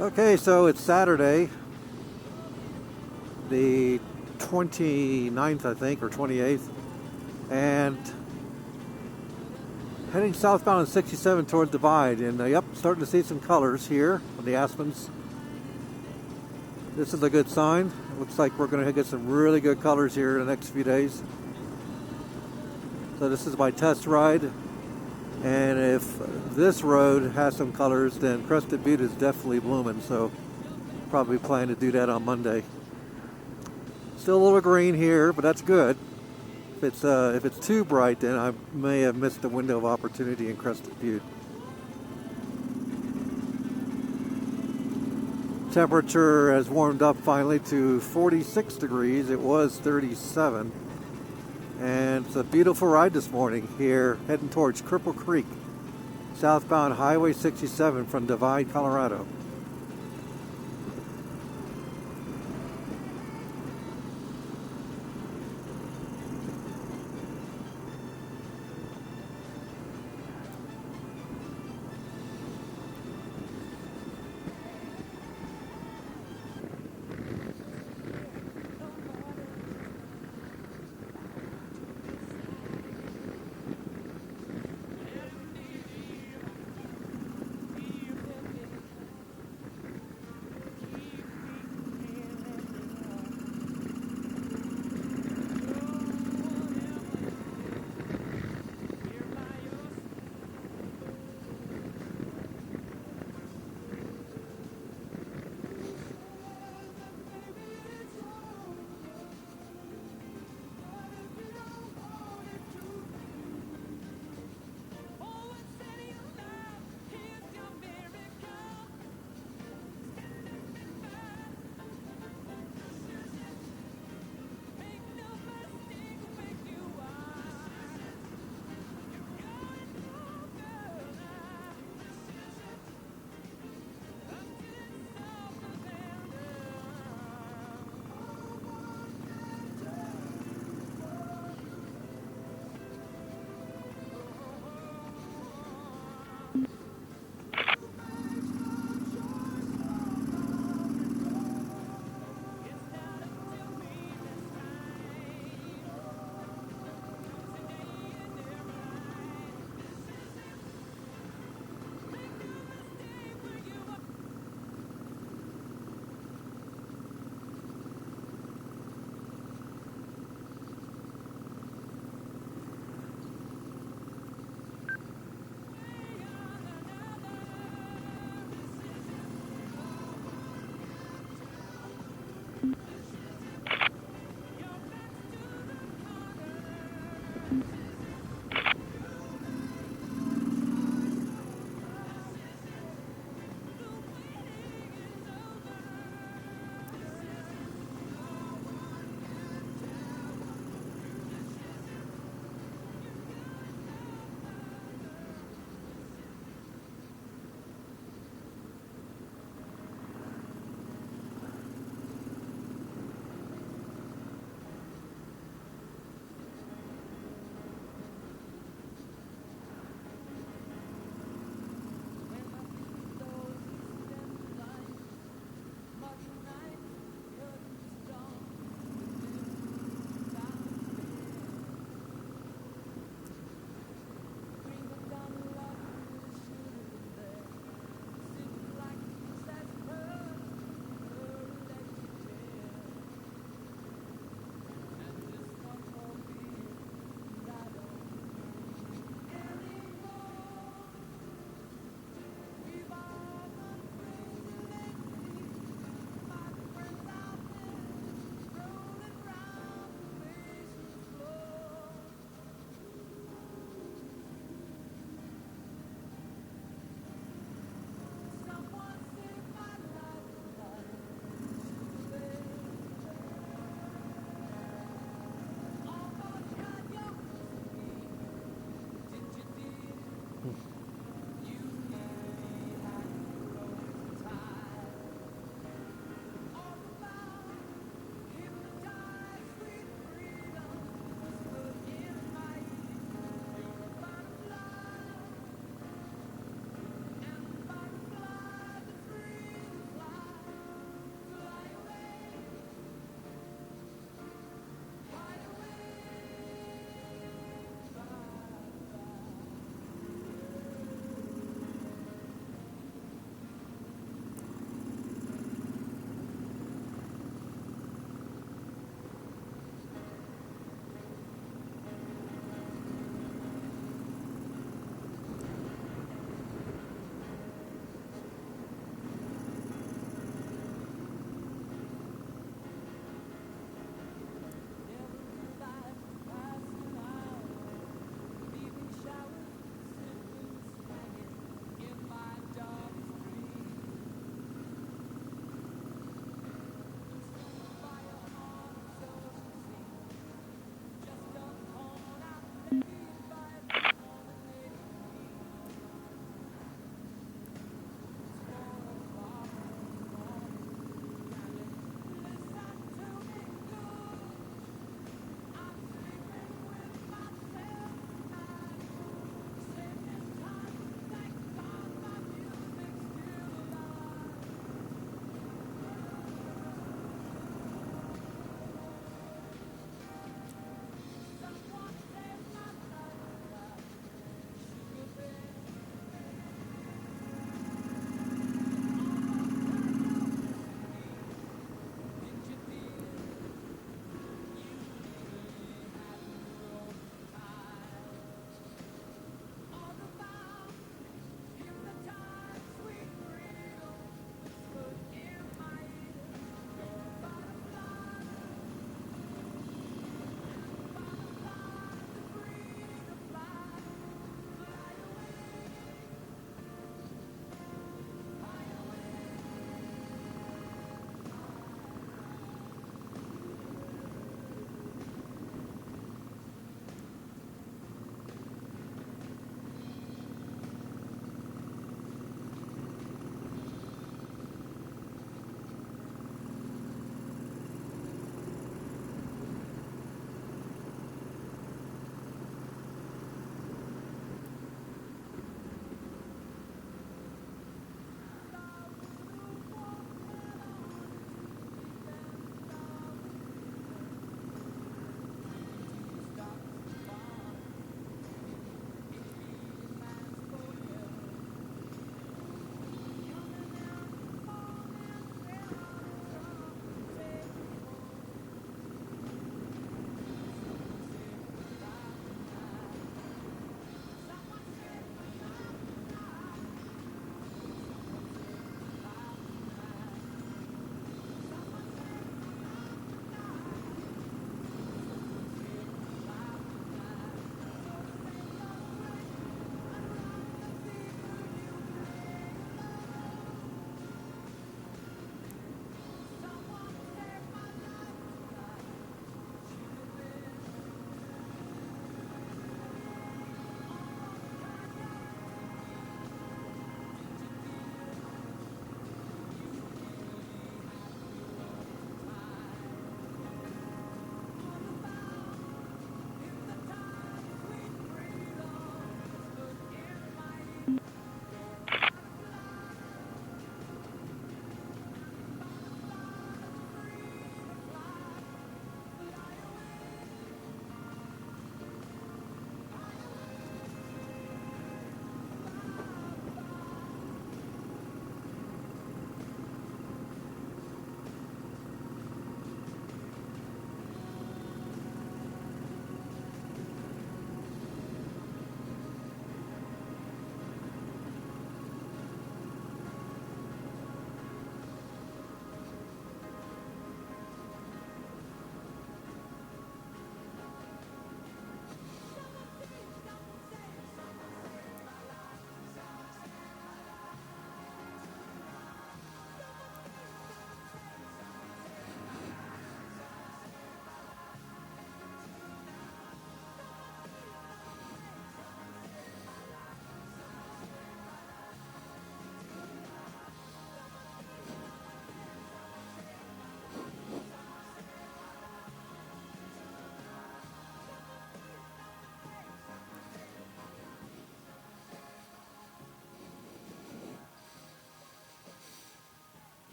Okay, so it's Saturday, the 29th, I think, or 28th, and heading southbound on 67 toward Divide. And yep, starting to see some colors here on the Aspens. This is a good sign. It looks like we're going to get some really good colors here in the next few days. So this is my test ride. And if this road has some colors, then Crested Butte is definitely blooming. So probably plan to do that on Monday. Still a little green here, but that's good. If it's too bright, then I may have missed a window of opportunity in Crested Butte. Temperature has warmed up finally to 46 degrees. It was 37. And it's a beautiful ride this morning here, heading towards Cripple Creek, southbound Highway 67 from Divide, Colorado.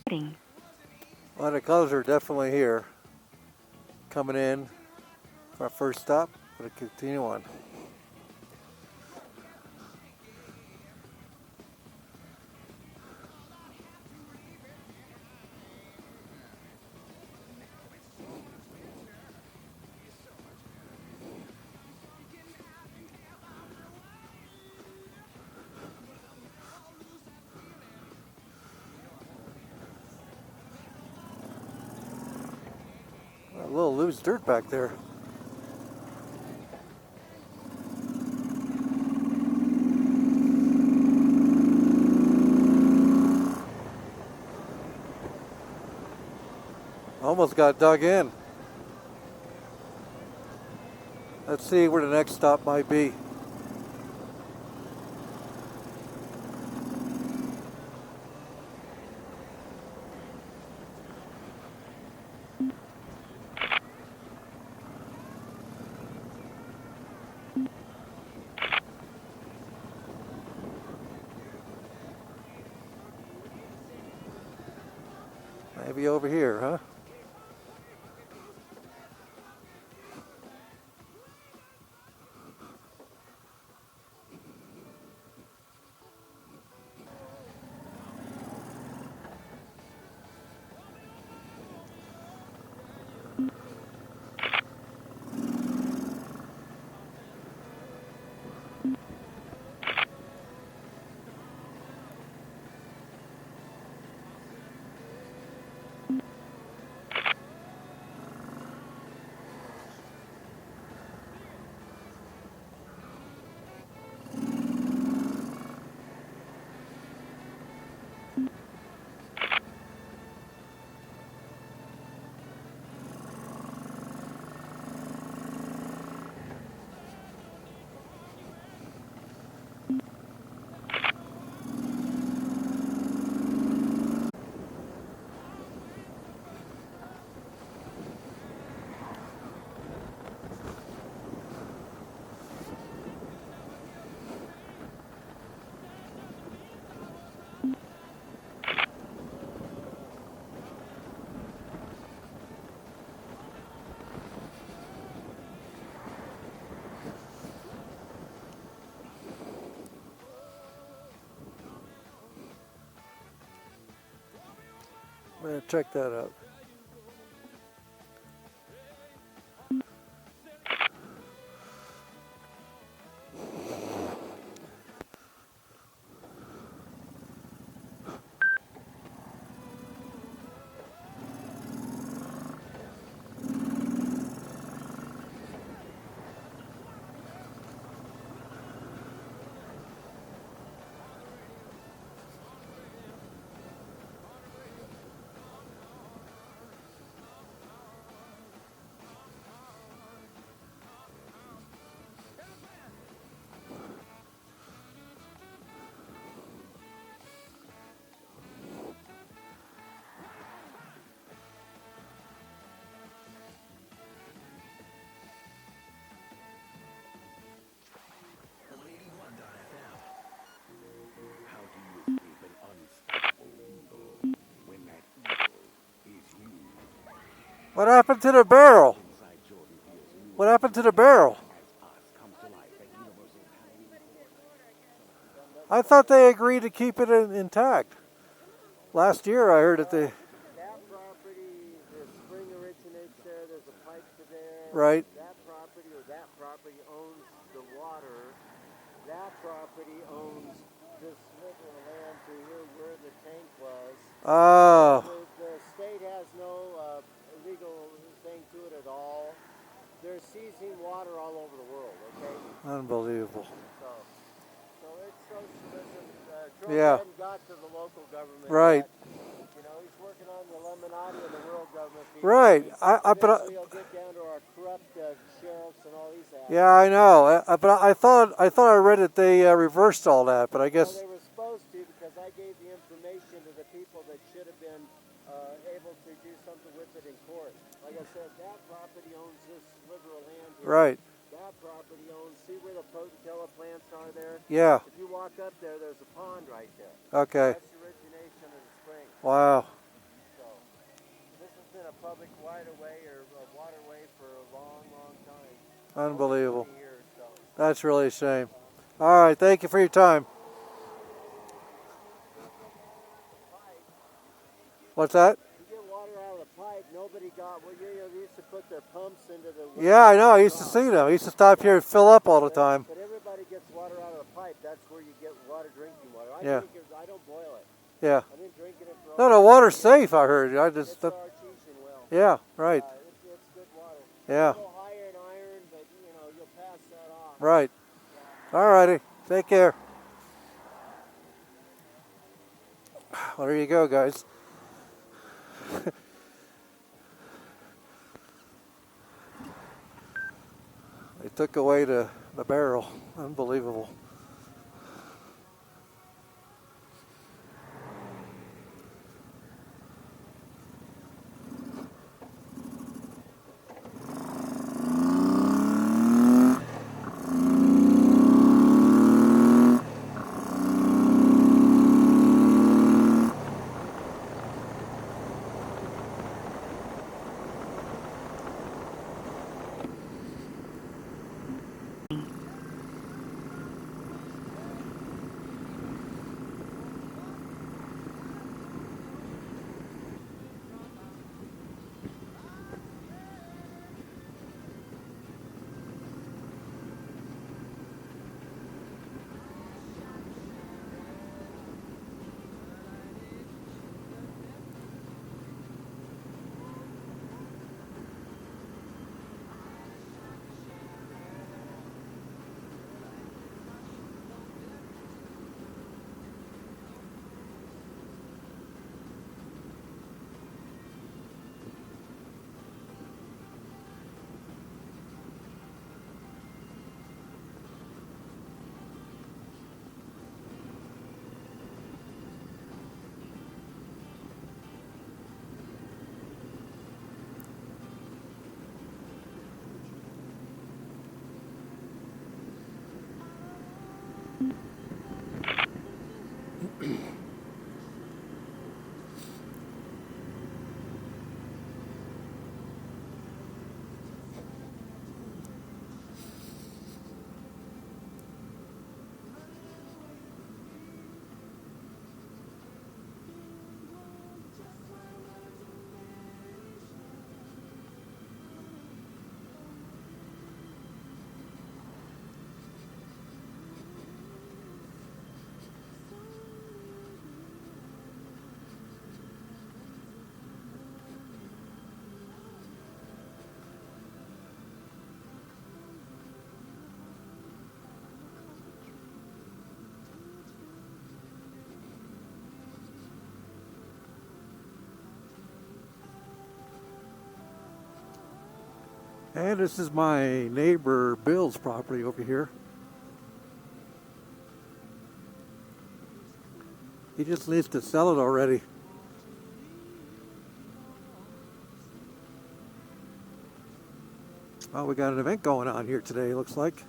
Well, the colors are definitely here. Coming in for our first stop. We're going to continue on. A little loose dirt back there. Almost got dug in. Let's see where the next stop might be. Maybe over here, huh? I'm gonna check that out. What happened to the barrel? What happened to the barrel? I thought they agreed to keep it intact. Last year I heard that they... That property, the spring originates there, there's a pipe to there. Right. That property owns the water. That property owns this sliver of land to here where the tank was. Oh. The state has no legal thing to it at all. They're seizing water all over the world, okay? Unbelievable. So it's socialism. Trump Yeah. hadn't got to the local government Right. yet. You know, he's working on the Illuminati of the world government. Right. Eventually he'll get down to our corrupt sheriffs and all these assholes. Yeah, I know. But I thought I read that they reversed all that. But I guess... Well, they were supposed to, because I gave the information to the people that should have been able to do something with it in court. Like I said, that property owns this sliver of land here. Right. That property owns, see where the Potentilla plants are there? Yeah. If you walk up there, there's a pond right there. Okay. That's the origination of the spring. Wow. public right-of-way or waterway for a long, long time. Unbelievable. 20 years, so. That's really a shame. All right, thank you for your time. What's that? You get water out of the pipe, nobody got, well, you know, they used to put their pumps into the... Yeah, I know. I used to see them. I used to stop here and fill up all the time. But everybody gets water out of the pipe. That's where you get water, drinking water. I Yeah. drink it, I don't boil it. Yeah. I've been drinking it for No, the water's safe, I heard. I It's just... artesian well. Yeah, right. It's good water. Yeah. A little higher in iron, but, you know, you'll pass that off. Right. All righty. Take care. Well, there you go, guys. They took away the barrel. Unbelievable. And this is my neighbor Bill's property over here. He just needs to sell it already. Well, we got an event going on here today, looks like.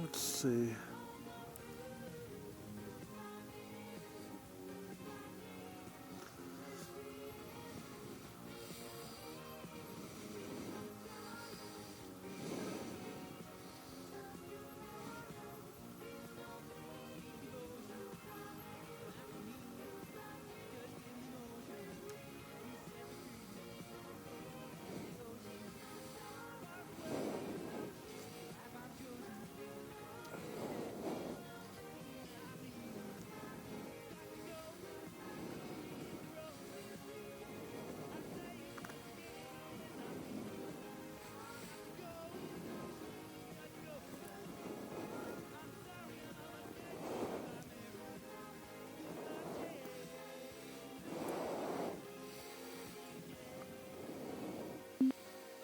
Let's see.